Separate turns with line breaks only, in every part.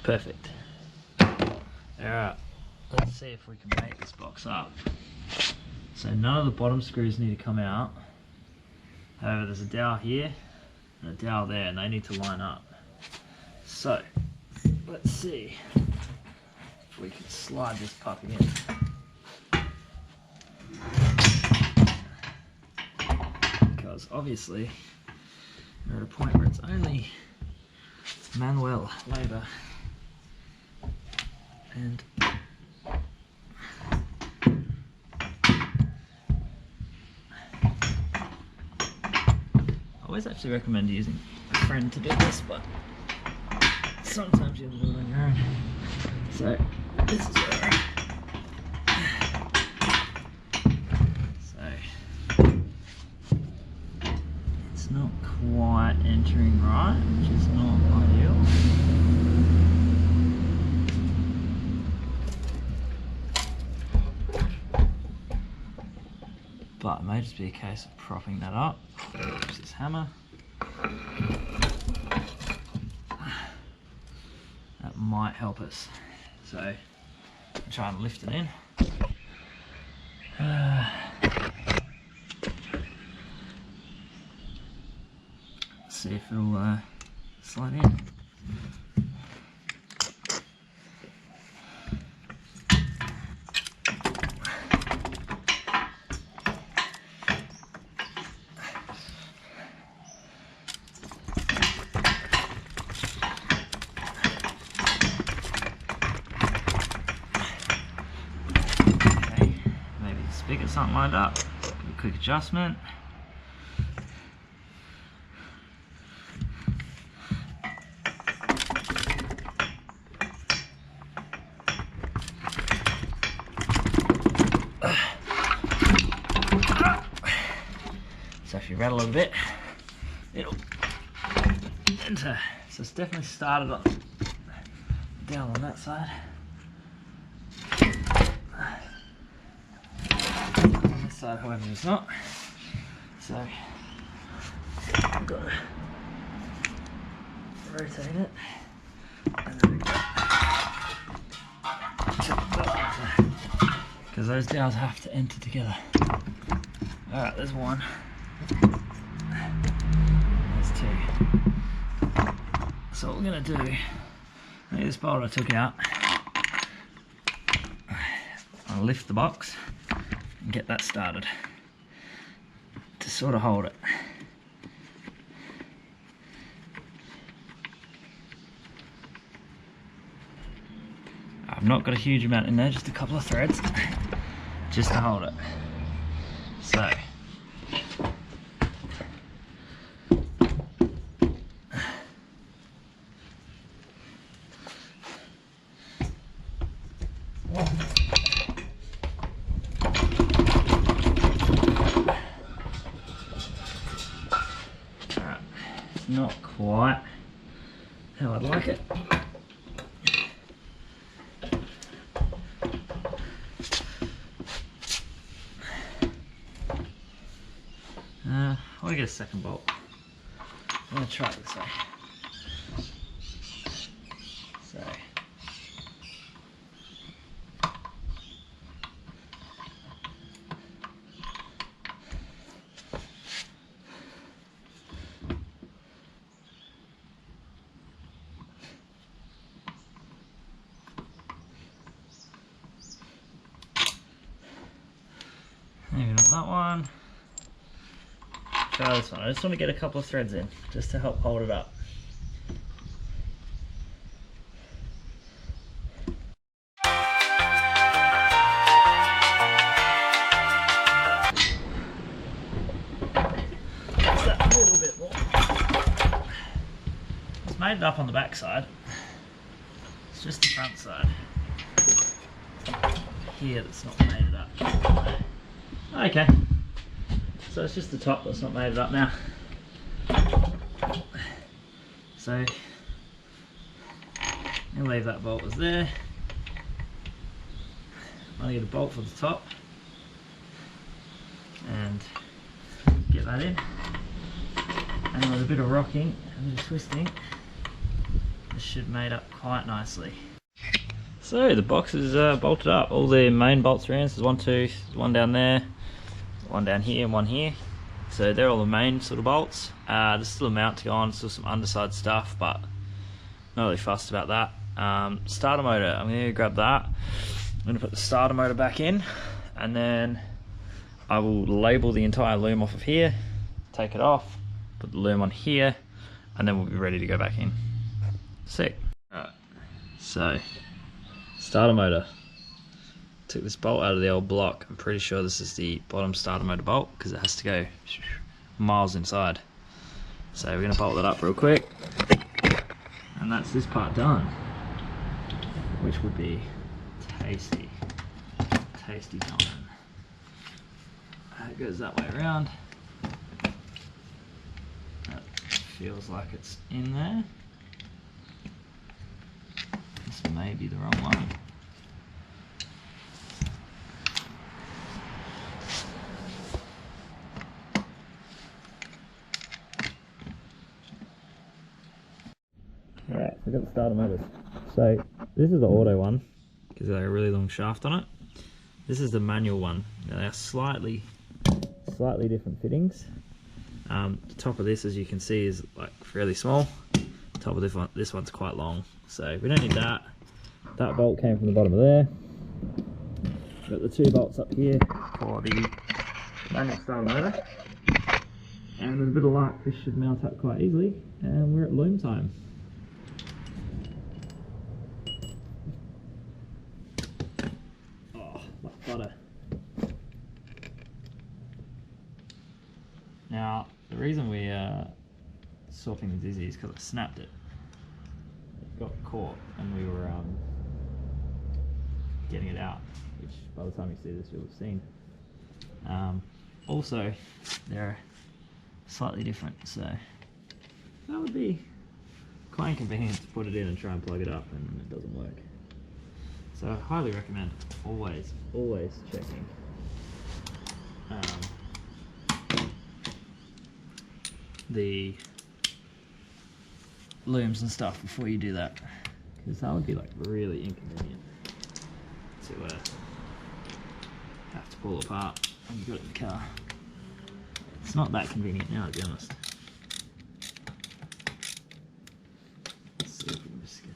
Perfect. Alright, let's see if we can make this box up. So none of the bottom screws need to come out. However, there's a dowel here and a dowel there, and they need to line up. So let's see if we can slide this puppy in. Because obviously we're at a point where it's only manual labour, and I always actually recommend using a friend to do this, but sometimes you have to do it on your own. So this is where we're at. So it's not quite entering right, which is not ideal. But it may just be a case of propping that up. Use this hammer. That might help us. So I'm trying to lift it in. See if it'll slide in. Get something lined up, give a quick adjustment. So if you rattle it a bit, it'll enter. So it's definitely started on down on that side. Side, however, it's not. So I've got to rotate it, and then because those dowels have to enter together. All right, there's one. There's two. So what we're gonna do? This bolt I took out. I'll lift the box and get that started to sort of hold it. I've not got a huge amount in there, just a couple of threads just to hold it. So not quite how I'd like it. I'll get a second bolt. I'm going to try it this way. So maybe not that one. Try this one. I just want to get a couple of threads in, just to help hold it up. Just that little bit more. It's made it up on the back side. It's just the front side here that's not made it up. Okay. So it's just the top that's not made it up now. So I'll leave that bolt as there. I'll get a bolt for the top and get that in. And with a bit of rocking and a bit of twisting, it should mate up quite nicely. So the box is bolted up. All the main bolts are in. So there's one down there, one down here, and one here. So they're all the main sort of bolts. There's still a mount to go on, still some underside stuff, but not really fussed about that. Starter motor, I'm going to grab that. I'm going to put the starter motor back in, and then I will label the entire loom off of here, take it off, put the loom on here, and then we'll be ready to go back in. Sick. Alright, so starter motor. Took this bolt out of the old block. I'm pretty sure this is the bottom starter motor bolt because it has to go miles inside. So we're going to bolt that up real quick. And that's this part done. Which would be tasty. Tasty time. It goes that way around. That feels like it's in there. This may be the wrong one. Alright, we've got the starter motors. So this is the auto one because they have a really long shaft on it. This is the manual one. Now they are slightly different fittings. The top of this, as you can see, is like fairly small. The top of this one's quite long. So we don't need that. That bolt came from the bottom of there. Got the two bolts up here for the manual starter motor. And with a bit of luck, this should mount up quite easily. And we're at loom time. Like butter. Now, the reason we are swapping the dizzy is because I snapped it. It got caught and we were getting it out, which by the time you see this you'll have seen. Also, they're slightly different, so that would be quite inconvenient to put it in and try and plug it up and it doesn't work. So I highly recommend always checking the looms and stuff before you do that, because that would be like really inconvenient to have to pull apart when you got it in the car. It's not that convenient now, to be honest. Let's see if we can just get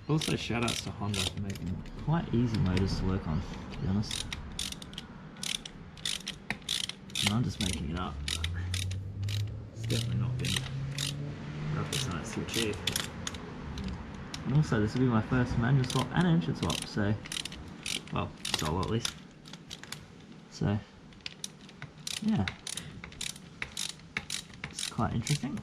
Also, shout outs to Honda for making quite easy motors to work on, to be honest. And I'm just making it up, but it's definitely not been rocket science to achieve. And also, this will be my first manual swap and engine swap, so, well, solo at least. So, yeah, it's quite interesting.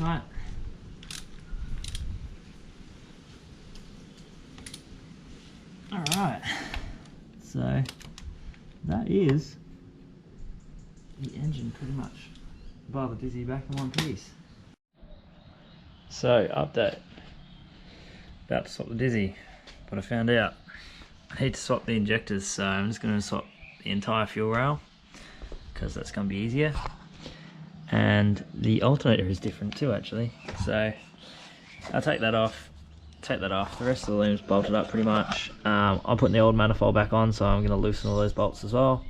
Right. Alright, so that is the engine pretty much bar the dizzy back in one piece. So, update. About to swap the dizzy, but I found out I need to swap the injectors, so I'm just going to swap the entire fuel rail because that's going to be easier. And the alternator is different too, actually. So I'll take that off. The rest of the loom's bolted up pretty much. I'm putting the old manifold back on, so I'm going to loosen all those bolts as well,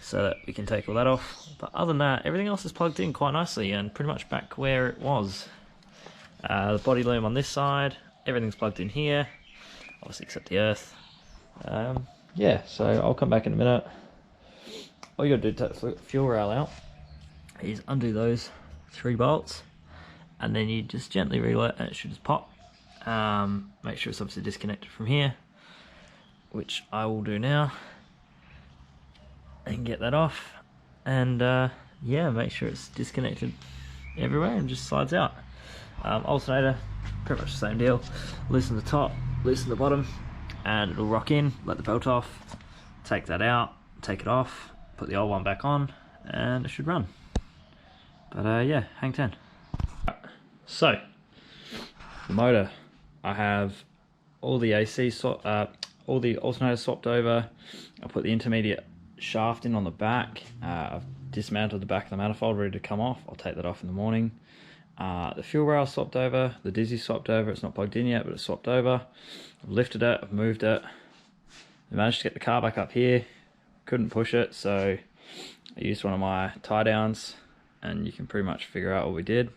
so that we can take all that off. But other than that, everything else is plugged in quite nicely and pretty much back where it was. The body loom on this side, everything's plugged in here, obviously except the earth. Yeah, so I'll come back in a minute. All you got to do to take the fuel rail out is undo those 3 bolts, and then you just gently reel it and it should just pop. Make sure it's obviously disconnected from here, which I will do now, and get that off, and yeah, make sure it's disconnected everywhere and just slides out. Alternator, pretty much the same deal. Loosen the top, loosen the bottom, and it'll rock in. Let the belt off, take that out, take it off, put the old one back on, and it should run. But yeah, hang 10. So the motor, I have all the AC, all the alternators swapped over. I put the intermediate shaft in on the back. I've dismantled the back of the manifold, ready to come off. I'll take that off in the morning. The fuel rail swapped over, the dizzy swapped over. It's not plugged in yet, but it's swapped over. I've lifted it, I've moved it. I managed to get the car back up here. Couldn't push it, so I used one of my tie downs, and you can pretty much figure out what we did.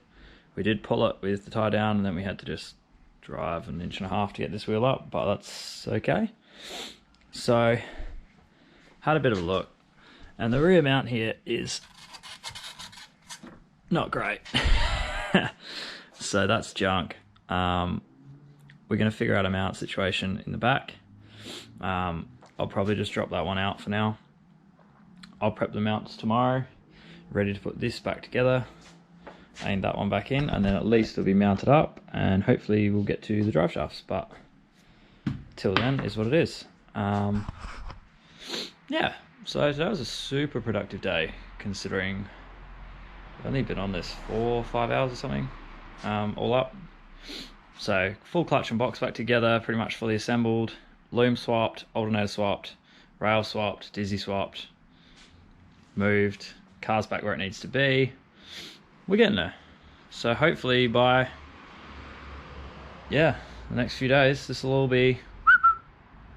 We did pull it with the tie down, and then we had to just drive 1.5 inches to get this wheel up, but that's okay. So had a bit of a look, and the rear mount here is not great. So that's junk. We're going to figure out a mount situation in the back. I'll probably just drop that one out for now. I'll prep the mounts tomorrow, ready to put this back together, aim that one back in, and then at least it'll be mounted up, and hopefully we'll get to the drive shafts. But till then is what it is. Yeah, so that was a super productive day, considering I've only been on this 4 or 5 hours or something, all up. So full clutch and box back together, pretty much fully assembled, loom swapped, alternator swapped, rail swapped, dizzy swapped, moved, car's back where it needs to be. We're getting there. So hopefully by, yeah, the next few days, this will all be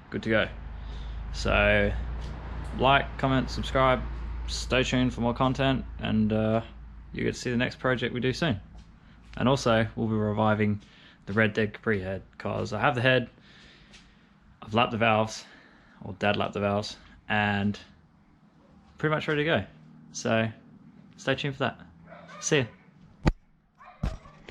good to go. So like, comment, subscribe, stay tuned for more content, and you get to see the next project we do soon. And also, we'll be reviving the Red Dead Capri head, because I have the head, I've lapped the valves, or Dad lapped the valves, and pretty much ready to go. So stay tuned for that. See ya.